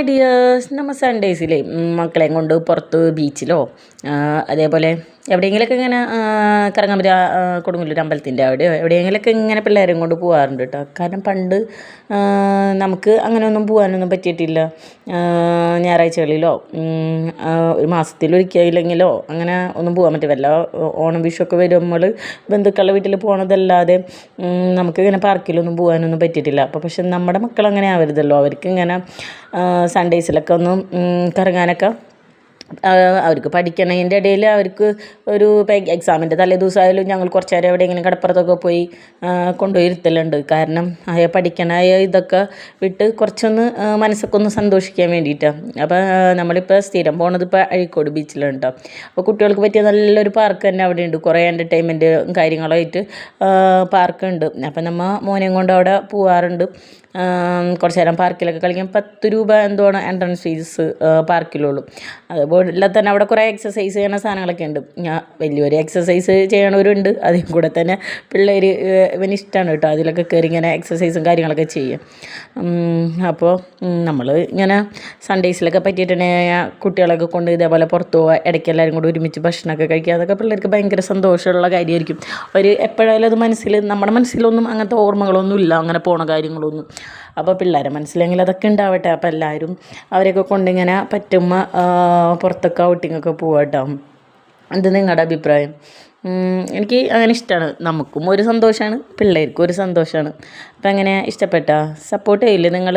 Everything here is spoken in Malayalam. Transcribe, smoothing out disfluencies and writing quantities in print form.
ഡിയേഴ്സ് നമ്മൾ സൺഡേസിലെ മക്കളെയും കൊണ്ട് പുറത്ത് ബീച്ചിലോ അതേപോലെ എവിടെയെങ്കിലുമൊക്കെ ഇങ്ങനെ കറങ്ങാൻ പറ്റുക കൊടുങ്ങല്ലൂർ അമ്പലത്തിൻ്റെ അവിടെയോ എവിടെയെങ്കിലുമൊക്കെ ഇങ്ങനെ പിള്ളേരെയും കൊണ്ട് പോകാറുണ്ട് കേട്ടോ. കാരണം പണ്ട് നമുക്ക് അങ്ങനെയൊന്നും പോകാനൊന്നും പറ്റിയിട്ടില്ല. ഞായറാഴ്ചകളിലോ ഒരു മാസത്തിലൊരിക്കലെങ്കിലോ അങ്ങനെ ഒന്നും പോകാൻ പറ്റും. വല്ല ഓണം വിഷുവൊക്കെ വരുമ്പോൾ ബന്ധുക്കളുടെ വീട്ടിൽ പോകണതല്ലാതെ നമുക്കിങ്ങനെ പാർക്കിലൊന്നും പോകാനൊന്നും പറ്റിയിട്ടില്ല. അപ്പോൾ പക്ഷെ നമ്മുടെ മക്കൾ അങ്ങനെ ആവരുതല്ലോ. അവർക്ക് ഇങ്ങനെ സൺഡേസിലൊക്കെ ഒന്ന് കറങ്ങാനൊക്കെ അവർക്ക് പഠിക്കണതിൻ്റെ ഇടയിൽ അവർക്ക് ഒരു എക്സാമിൻ്റെ തലേ ദിവസമായാലും ഞങ്ങൾ കുറച്ച് നേരം എവിടെയെങ്കിലും കടപ്പുറത്തൊക്കെ പോയി കൊണ്ടുപോയി ഇരുത്തലുണ്ട്. കാരണം പഠിക്കണ ഇതൊക്കെ വിട്ട് കുറച്ചൊന്ന് മനസ്സൊക്കെ ഒന്ന് സന്തോഷിക്കാൻ വേണ്ടിയിട്ടാണ്. അപ്പോൾ നമ്മളിപ്പോൾ സ്ഥിരം പോണത് ഇപ്പോൾ അഴീക്കോട് ബീച്ചിലാണ് കേട്ടോ. അപ്പോൾ കുട്ടികൾക്ക് പറ്റിയ നല്ലൊരു പാർക്ക് തന്നെ അവിടെ ഉണ്ട്. കുറേ എൻ്റർടൈൻമെൻറ്റ് കാര്യങ്ങളായിട്ട് പാർക്കുണ്ട്. അപ്പം നമ്മൾ മോനെയും കൊണ്ട് അവിടെ പോവാറുണ്ട്. കുറച്ച് നേരം പാർക്കിലൊക്കെ കളിക്കാൻ 10 രൂപ എന്തോണം എൻട്രൻസ് ഫീസ് പാർക്കിലുള്ളൂ. അതുപോലെ തന്നെ അവിടെ കുറേ എക്സസൈസ് ചെയ്യുന്ന സാധനങ്ങളൊക്കെ ഉണ്ട്. വലിയൊരു എക്സസൈസ് ചെയ്യണവരുണ്ട്. അതിൽ കൂടെ തന്നെ പിള്ളേർ ഇവന് ഇഷ്ടമാണ് കേട്ടോ. അതിലൊക്കെ കയറി ഇങ്ങനെ എക്സസൈസും കാര്യങ്ങളൊക്കെ ചെയ്യും. അപ്പോൾ നമ്മൾ ഇങ്ങനെ സൺഡേസിലൊക്കെ പറ്റിയിട്ടുണ്ടെങ്കിൽ കുട്ടികളൊക്കെ കൊണ്ട് ഇതേപോലെ പുറത്ത് പോവുക, ഇടയ്ക്ക് എല്ലാവരും കൂടി ഒരുമിച്ച് ഭക്ഷണമൊക്കെ കഴിക്കുക. അതൊക്കെ പിള്ളേർക്ക് ഭയങ്കര സന്തോഷമുള്ള കാര്യമായിരിക്കും. ഒരു എപ്പോഴായാലും അത് നമ്മുടെ മനസ്സിലൊന്നും അങ്ങനത്തെ ഓർമ്മകളൊന്നും ഇല്ല, അങ്ങനെ പോണ കാര്യങ്ങളൊന്നും. അപ്പോൾ പിള്ളേരെ മനസ്സിലെങ്കിൽ അതൊക്കെ ഉണ്ടാവട്ടെ. അപ്പോൾ എല്ലാവരും അവരെയൊക്കെ കൊണ്ടിങ്ങനെ പറ്റുമ്പോൾ പുറത്തൊക്കെ ഔട്ടിങ്ങൊക്കെ പോവാം കേട്ടോ. എന്ത് നിങ്ങളുടെ അഭിപ്രായം? എനിക്ക് അങ്ങനെ ഇഷ്ടമാണ്. നമുക്കും ഒരു സന്തോഷമാണ്, പിള്ളേർക്കും ഒരു സന്തോഷമാണ്. അപ്പോൾ അങ്ങനെ ഇഷ്ടപ്പെട്ടോ? സപ്പോർട്ട് ചെയ്യില്ലേ നിങ്ങൾ?